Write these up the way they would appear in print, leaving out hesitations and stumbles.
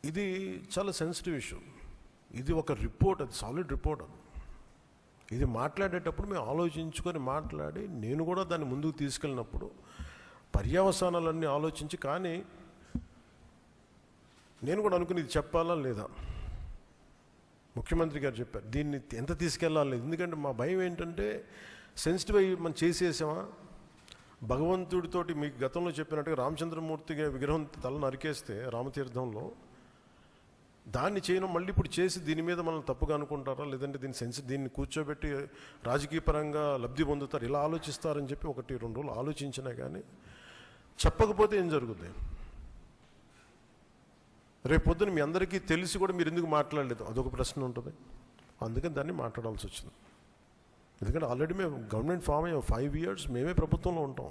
ఇది చాలా sensitive issue. ఇది ఒక రిపోర్ట్, అది సాలిడ్ రిపోర్ట్. అది ఇది మాట్లాడేటప్పుడు మేము ఆలోచించుకొని మాట్లాడి, నేను కూడా దాన్ని ముందుకు తీసుకెళ్ళినప్పుడు పర్యవసానాలన్నీ ఆలోచించి, కానీ నేను కూడా అనుకుని ఇది చెప్పాలా లేదా. ముఖ్యమంత్రి గారు చెప్పారు దీన్ని ఎంత తీసుకెళ్ళాలి, ఎందుకంటే మా భయం ఏంటంటే సెన్సిటివ్ అయ్యి మనం చేసేసామా. భగవంతుడితోటి మీకు గతంలో చెప్పినట్టుగా రామచంద్రమూర్తి విగ్రహం తల నరికేస్తే రామతీర్థంలో, దాన్ని చేయడం మళ్ళీ ఇప్పుడు చేసి దీని మీద మనం తప్పుగా అనుకుంటారా, లేదంటే దీన్ని కూర్చోబెట్టి రాజకీయపరంగా లబ్ధి పొందుతారు, ఇలా ఆలోచిస్తారని చెప్పి 1-2 రోజులు ఆలోచించినా కానీ చెప్పకపోతే ఏం జరుగుతుంది. రేపు పొద్దున మీ అందరికీ తెలిసి కూడా మీరు ఎందుకు మాట్లాడలేదు, అదొక ప్రశ్న ఉంటుంది. అందుకని దాన్ని మాట్లాడాల్సి వచ్చింది. ఎందుకంటే ఆల్రెడీ మేము గవర్నమెంట్ ఫామ్ అయ్యాం, 5 years మేమే ప్రభుత్వంలో ఉంటాం.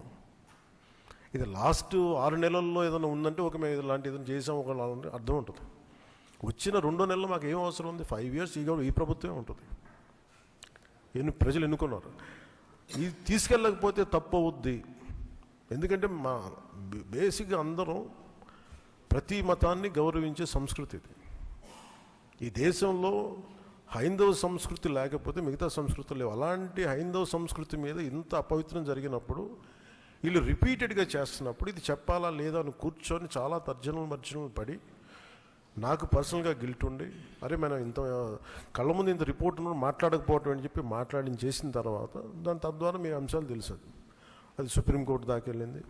ఇది లాస్ట్ 6 నెలల్లో ఏదైనా ఉందంటే ఒక మేము ఇలాంటి ఏదైనా చేసాం ఒక అర్థం ఉంటుంది. వచ్చిన 2 నెలలు మాకు ఏం అవసరం ఉంది, 5 years ఈ ప్రభుత్వమే ఉంటుంది. ప్రజలు ఎన్నుకున్నారు. ఇది తీసుకెళ్ళకపోతే తప్పు అవుద్ది. ఎందుకంటే మా బేసిక్గా అందరం ప్రతి మతాన్ని గౌరవించే సంస్కృతి ఇది. ఈ దేశంలో హైందవ సంస్కృతి లేకపోతే మిగతా సంస్కృతులు లేవు. అలాంటి హైందవ సంస్కృతి మీద ఇంత అపవిత్రం జరిగినప్పుడు, వీళ్ళు రిపీటెడ్గా చేస్తున్నప్పుడు ఇది చెప్పాలా లేదా అని కూర్చొని చాలా తర్జనలు పడి, నాకు పర్సనల్గా గిల్ట్ ఉండి, అరే మనం ఇంత కళ్ళ ముందు ఇంత రిపోర్ట్ మాట్లాడకపోవటం అని చెప్పి చేసిన తర్వాత తద్వారా మీ అంశాలు తెలుసు. అది సుప్రీంకోర్టు దాకా వెళ్ళింది.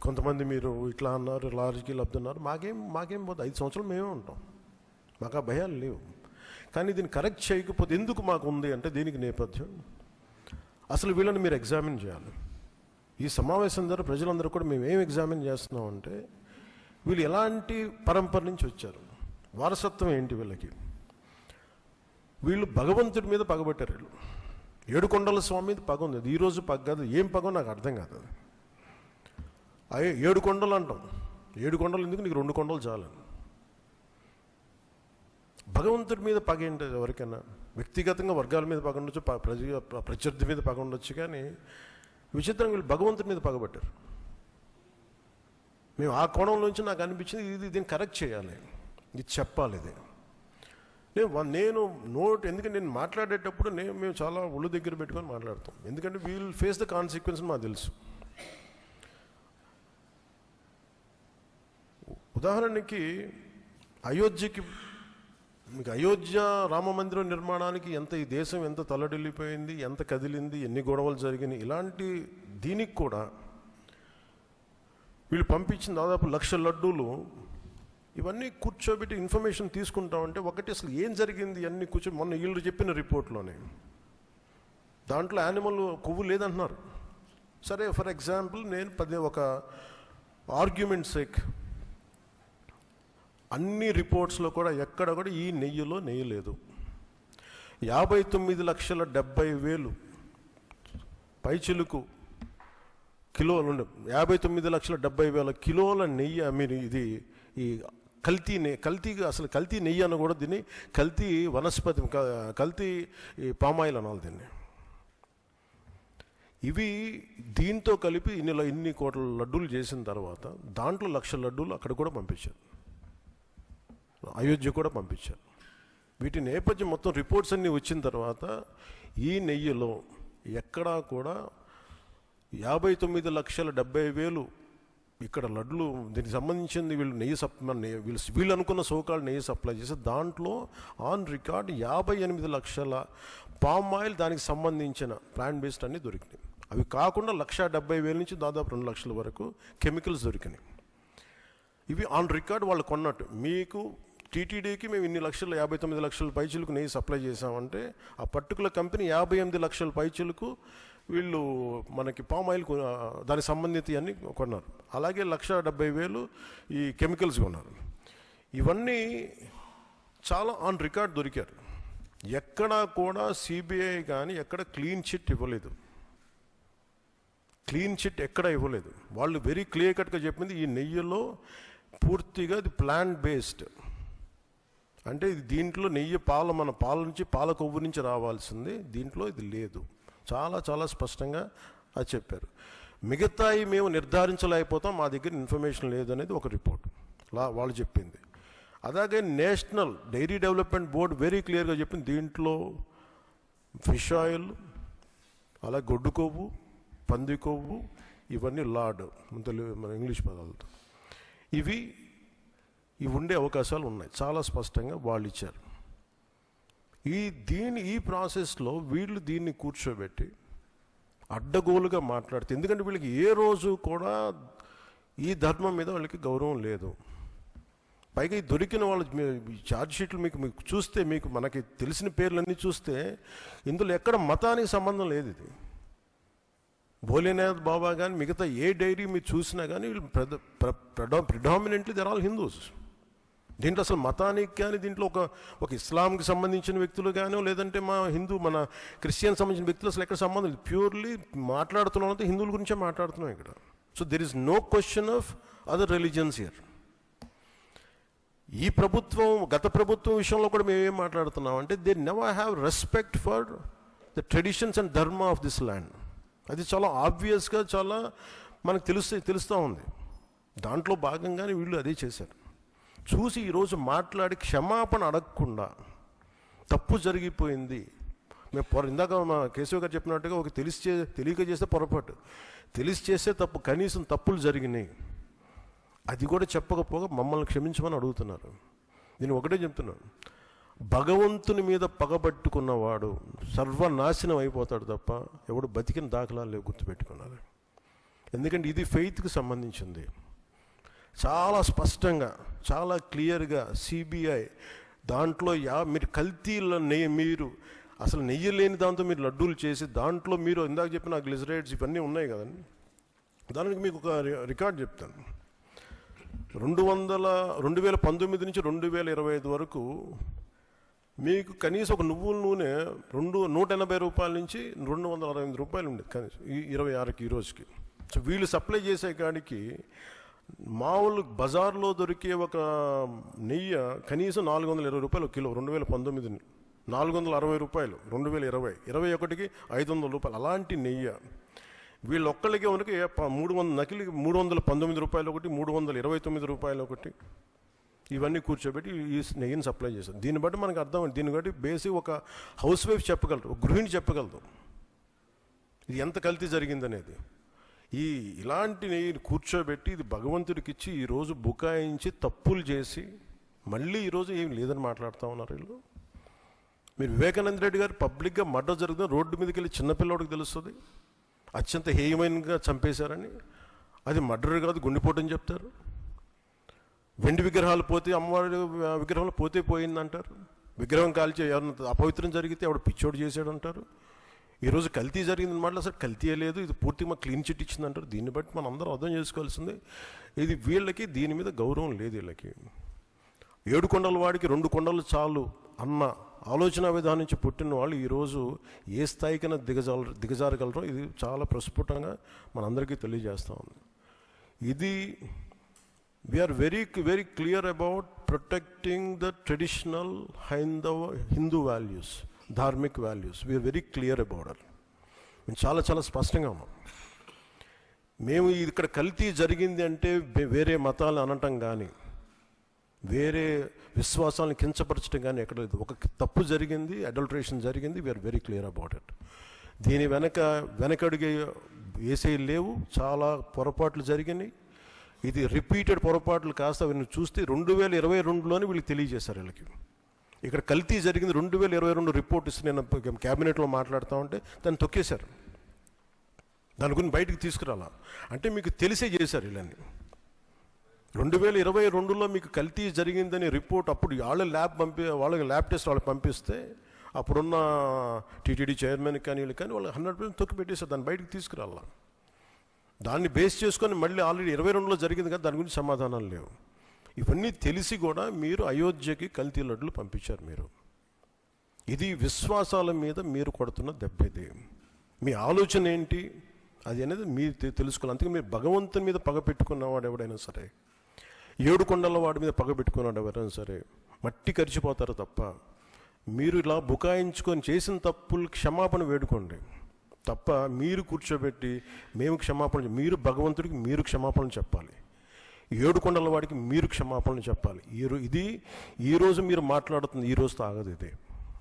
కొంతమంది మీరు ఇట్లా అన్నారు, రాజకీయ లబ్ధి అన్నారు. మాకేం పోతే 5 సంవత్సరాలు మేమే ఉంటాం, మాకు ఆ భయాలు లేవు. కానీ దీన్ని కరెక్ట్ చేయకపోతే ఎందుకు మాకు ఉంది అంటే దీనికి నేపథ్యం అసలు వీళ్ళని మీరు ఎగ్జామిన్ చేయాలి. ఈ సమావేశం ద్వారా ప్రజలందరూ కూడా మేము ఏం ఎగ్జామిన్ చేస్తున్నామంటే వీళ్ళు ఎలాంటి పరంపర నుంచి వచ్చారు, వారసత్వం ఏంటి వీళ్ళకి. వీళ్ళు భగవంతుడి మీద పగబట్టారు. వీళ్ళు ఏడుకొండల స్వామి మీద పగ ఉంది. అది ఈరోజు పగ కాదు, ఏం పగో నాకు అర్థం కాదు. అది 7 కొండలు అంటాం. 7 కొండలు ఎందుకు, నీకు 2 కొండలు చాలని. భగవంతుడి మీద పగ ఏంటి ఎవరికైనా? వ్యక్తిగతంగా వర్గాల మీద పగ ఉండొచ్చు, ప్రత్యర్థి మీద పగ ఉండొచ్చు, కానీ విచిత్రంగా వీళ్ళు భగవంతుడి మీద పగబట్టారు. మేము ఆ కోణంలోంచి నాకు అనిపించింది దీన్ని కరెక్ట్ చేయాలి, ఇది చెప్పాలి. ఇది నేను ఎందుకంటే నేను మాట్లాడేటప్పుడు మేము చాలా ఒళ్ళు దగ్గర పెట్టుకొని మాట్లాడతాం. ఎందుకంటే వీల్ ఫేస్ ద కాన్సిక్వెన్స్ మాకు తెలుసు. ఉదాహరణకి మీకు అయోధ్య రామ మందిరం నిర్మాణానికి ఈ దేశం ఎంత తల్లడిల్లిపోయింది, ఎంత కదిలింది, ఎన్ని గొడవలు జరిగినాయి. ఇలాంటి దీనికి కూడా వీళ్ళు పంపించిన దాదాపు 1,00,000 లడ్డూలు ఇవన్నీ కూర్చోబెట్టి ఇన్ఫర్మేషన్ తీసుకుంటామంటే, ఒకటి అసలు ఏం జరిగింది అన్నీ మొన్న వీళ్ళు చెప్పిన రిపోర్ట్లోనే దాంట్లో యానిమల్ కొవ్వు లేదంటున్నారు. సరే, ఫర్ ఎగ్జాంపుల్ నేను ఒక ఆర్గ్యుమెంట్ సేక్ అన్ని రిపోర్ట్స్లో కూడా ఎక్కడ కూడా ఈ నెయ్యిలో నెయ్యి లేదు. 59,70,000 పైచిలుకు కిలోలు 59,70,000 కిలోల నెయ్యి మీరు ఇది ఈ కల్తీ నెయ్యి అని కూడా దీన్ని కల్తీ వనస్పతి, కల్తీ పామాయిల్ అనాలి దీన్ని. ఇవి దీంతో కలిపి ఇన్ని కోట్ల లడ్డూలు చేసిన తర్వాత దాంట్లో 1,00,000 లడ్డూలు అక్కడ కూడా పంపించారు, అయోధ్య కూడా పంపించారు. వీటి నేపథ్యం మొత్తం రిపోర్ట్స్ అన్నీ వచ్చిన తర్వాత ఈ నెయ్యిలో ఎక్కడా కూడా 59,70,000 ఇక్కడ లడ్లు దీనికి సంబంధించింది వీళ్ళు అనుకున్న సోకాళ్ళు నెయ్యి సప్లై చేసి దాంట్లో ఆన్ రికార్డ్ 58 లక్షల పామ్ ఆయిల్ దానికి సంబంధించిన ప్లాంట్ బేస్డ్ అన్నీ దొరికినాయి. అవి కాకుండా 1,70,000 నుంచి దాదాపు 2 లక్షల వరకు కెమికల్స్ దొరికినాయి. ఇవి ఆన్ రికార్డ్ వాళ్ళు కొన్నట్టు. మీకు టీటీడీకి మేము ఇన్ని లక్షలు 59 లక్షల పైచీలకు నెయ్యి సప్లై చేసామంటే ఆ పర్టికులర్ కంపెనీ 58 లక్షల పైచీలకు వీళ్ళు మనకి పామ్ ఆయిల్ దానికి సంబంధిత అన్నీ కొన్నారు. అలాగే 1,70,000 ఈ కెమికల్స్ కొన్నారు. ఇవన్నీ చాలా ఆన్ రికార్డ్ దొరికారు. ఎక్కడా కూడా సిబిఐ కానీ ఎక్కడ క్లీన్ చిట్ ఇవ్వలేదు. క్లీన్ చిట్ ఎక్కడ ఇవ్వలేదు. వాళ్ళు వెరీ క్లియర్ కట్గా చెప్పింది ఈ నెయ్యిలో పూర్తిగా ఇది ప్లాంట్ బేస్డ్, అంటే ఇది దీంట్లో నెయ్యి మన పాల నుంచి పాల కొవ్వు నుంచి రావాల్సింది, దీంట్లో ఇది లేదు. చాలా చాలా స్పష్టంగా అది చెప్పారు. మిగతాయి మేము నిర్ధారించలేకపోతాం, మా దగ్గర ఇన్ఫర్మేషన్ లేదు అనేది ఒక రిపోర్ట్. వాళ్ళు చెప్పింది. అలాగే national dairy development board very క్లియర్గా చెప్పింది, దీంట్లో ఫిష్ ఆయిల్, అలా గొడ్డు కొవ్వు, పంది కొవ్వు, ఇవన్నీ లార్డ్ మన ఇంగ్లీష్ పదాలతో ఇవి ఉండే అవకాశాలు ఉన్నాయి, చాలా స్పష్టంగా వాళ్ళు ఇచ్చారు. ఈ ప్రాసెస్లో వీళ్ళు దీన్ని కూర్చోబెట్టి అడ్డగోలుగా మాట్లాడితే, ఎందుకంటే వీళ్ళకి ఏ రోజు కూడా ఈ ధర్మం మీద వాళ్ళకి గౌరవం లేదు. పైగా ఈ దొరికిన వాళ్ళు ఛార్జ్ షీట్లు మీకు చూస్తే, మనకి తెలిసిన పేర్లన్నీ చూస్తే ఇందులో ఎక్కడ మతానికి సంబంధం లేదు. ఇది భోలేనాథ్ బాబా కానీ మిగతా ఏ డైరీ మీరు చూసినా కానీ వీళ్ళు ప్రిడామినెంట్లీ దర్ ఆల్ హిందూస్. దీంట్లో అసలు మతానికి కానీ, దీంట్లో ఒక ఇస్లాంకి సంబంధించిన వ్యక్తులు కానీ, లేదంటే మన క్రిస్టియన్ సంబంధించిన వ్యక్తులు అసలు ఎక్కడ సంబంధం లేదు. ప్యూర్లీ మాట్లాడుతున్నాం హిందువుల గురించే మాట్లాడుతున్నాం ఇక్కడ. So there is no question of other religions here. ఈ ప్రభుత్వం, గత ప్రభుత్వం విషయంలో కూడా మేము ఏం మాట్లాడుతున్నాం అంటే, they never have respect for the traditions and ధర్మ ఆఫ్ దిస్ ల్యాండ్. అది చాలా ఆబ్వియస్గా చాలా మనకు తెలుస్తూ ఉంది. దాంట్లో భాగంగానే వీళ్ళు అదే చేశారు. చూసి ఈరోజు మాట్లాడి క్షమాపణ అడగకుండా తప్పు జరిగిపోయింది. ఇందాక మా కేశవ్ గారు చెప్పినట్టుగా తెలియక చేస్తే పొరపాటు, తెలిసి చేస్తే తప్పు, కనీసం తప్పులు జరిగినాయి అది కూడా చెప్పకపోగా మమ్మల్ని క్షమించమని అడుగుతున్నారు. నేను ఒకటే చెప్తున్నాను, భగవంతుని మీద పగబట్టుకున్నవాడు సర్వనాశనం అయిపోతాడు తప్ప ఎవడు బతికిన దాఖలాలు లేవు, గుర్తుపెట్టుకున్నారు. ఎందుకంటే ఇది ఫెయిత్కి సంబంధించింది. చాలా స్పష్టంగా, చాలా క్లియర్గా సిబిఐ దాంట్లో మీరు కల్తీల మీరు అసలు నెయ్యి లేని దాంతో మీరు లడ్డూలు చేసి, దాంట్లో మీరు ఇందాక చెప్పిన గ్లిజరైడ్స్ ఇవన్నీ ఉన్నాయి కదండి. దానికి మీకు ఒక రికార్డ్ చెప్తాను. 2019 నుంచి 2025 వరకు మీకు కనీసం ఒక నువ్వుల నూనె 180 రూపాయల నుంచి 268 రూపాయలు ఉండేది కనీసం 26కి ఈ రోజుకి. సో వీళ్ళు సప్లై చేసే కాడికి మామూలు బజార్లో దొరికే ఒక నెయ్యి కనీసం 420 రూపాయలు కిలో. 2019 460 రూపాయలు, 2020 21కి 500 రూపాయలు. అలాంటి నెయ్యి వీళ్ళొక్కళ్ళకి మనకి 300 నకిలీ 319 రూపాయలు ఒకటి, 329 రూపాయలు ఒకటి, ఇవన్నీ కూర్చోబెట్టి ఈ నెయ్యిని సప్లై చేశారు. దీన్ని బట్టి మనకు అర్థమైంది. దీన్ని బట్టి బేసిక్ ఒక హౌస్ వైఫ్ చెప్పగలరు, ఒక గృహిణి చెప్పగలదు ఇది ఎంత కల్తీ జరిగిందనేది. ఇలాంటి నెయ్యిని కూర్చోబెట్టి ఇది భగవంతుడికి ఇచ్చి ఈరోజు బుకాయించి తప్పులు చేసి మళ్ళీ ఈరోజు ఏం లేదని మాట్లాడుతూ ఉన్నారు వీళ్ళు. మీరు వివేకానంద రెడ్డి గారు పబ్లిక్గా మర్డర్ జరుగుతుంది, రోడ్డు మీదకి వెళ్ళి చిన్నపిల్లవాడికి తెలుస్తుంది అత్యంత హేయమైనగా చంపేశారని. అది మర్డర్ కాదు, గుండెపోటు అని చెప్తారు. వెండి విగ్రహాలు పోతే, అమ్మవారి విగ్రహాలు పోతే పోయిందంటారు. విగ్రహం కాల్చి ఎవరన్నా అపవిత్రం జరిగితే ఎవడు పిచ్చోడు చేశాడు అంటారు. ఈరోజు కల్తీ జరిగిందని మాటలు అసలు కల్తీ లేదు, ఇది పూర్తిగా క్లీన్ చిట్ ఇచ్చిందంటారు. దీన్ని బట్టి మనం అందరం అర్థం చేసుకోవాల్సింది, ఇది వీళ్ళకి దీని మీద గౌరవం లేదు. వీళ్ళకి 7 కొండల వాడికి 2 కొండలు చాలు అన్న ఆలోచన విధానం నుంచి పుట్టిన వాళ్ళు ఈరోజు ఏ స్థాయికైనా దిగజారగలరో ఇది చాలా ప్రస్ఫుటంగా మనందరికీ తెలియజేస్తూ ఉంది. ఇది we are very very clear about protecting the traditional Hindu values, dharmic values. We are very clear about it. మేము చాలా చాలా స్పష్టంగా ఉన్నాం. మేము ఇక్కడ కల్తీ జరిగింది అంటే వేరే మతాలు అనటం కానీ, వేరే విశ్వాసాలను కించపరచడం కానీ ఎక్కడ లేదు. ఒక తప్పు జరిగింది, అడల్టరేషన్ జరిగింది. We are very clear about it. దీని వెనకడుగే వేసే లేవు, చాలా పొరపాట్లు జరిగినాయి. ఇది రిపీటెడ్ పొరపాట్లు కాస్త వీళ్ళని చూస్తే 2022లోనే వీళ్ళకి తెలియజేశారు. వీళ్ళకి ఇక్కడ కల్తీ జరిగింది 2022 రిపోర్ట్ ఇస్తే నేను క్యాబినెట్లో మాట్లాడుతూ ఉంటే దాన్ని తొక్కేశారు. దాని గురించి బయటకు తీసుకురాలా అంటే మీకు తెలిసే చేశారు. వీళ్ళని 2022లో మీకు కల్తీ జరిగిందని రిపోర్ట్ అప్పుడు వాళ్ళకి ల్యాబ్ టెస్ట్ వాళ్ళకి పంపిస్తే అప్పుడున్న టీటీడీ చైర్మన్ కానీ వీళ్ళు కానీ వాళ్ళు 100% తొక్కి పెట్టేశారు. దాన్ని బయటకు తీసుకురాలా. దాన్ని బేస్ చేసుకొని మళ్ళీ ఆల్రెడీ 22లో జరిగింది కదా, దాని గురించి సమాధానాలు లేవు. ఇవన్నీ తెలిసి కూడా మీరు అయోధ్యకి కల్తీ లడ్డులు పంపించారు. మీరు ఇది విశ్వాసాల మీద మీరు కొడుతున్న దెబ్బ. ఇది మీ ఆలోచన ఏంటి అది అనేది మీరు తెలుసుకోవాలి. అందుకే మీరు భగవంతుని మీద పగ పెట్టుకున్నవాడు ఎవడైనా సరే, 7 కొండల వాడి మీద పగ పెట్టుకున్నాడు ఎవరైనా సరే మట్టి కరిచిపోతారు తప్ప, మీరు ఇలా బుకాయించుకొని చేసిన తప్పులు క్షమాపణ వేడుకోండి తప్ప మీరు కూర్చోబెట్టి మేము క్షమాపణ, మీరు భగవంతుడికి మీరు క్షమాపణ చెప్పాలి. ఏడుకొండల వాడికి మీరు క్షమాపణలు చెప్పాలి. ఈరోజు మీరు మాట్లాడుతుంది ఈ రోజుతో ఆగదు ఇది.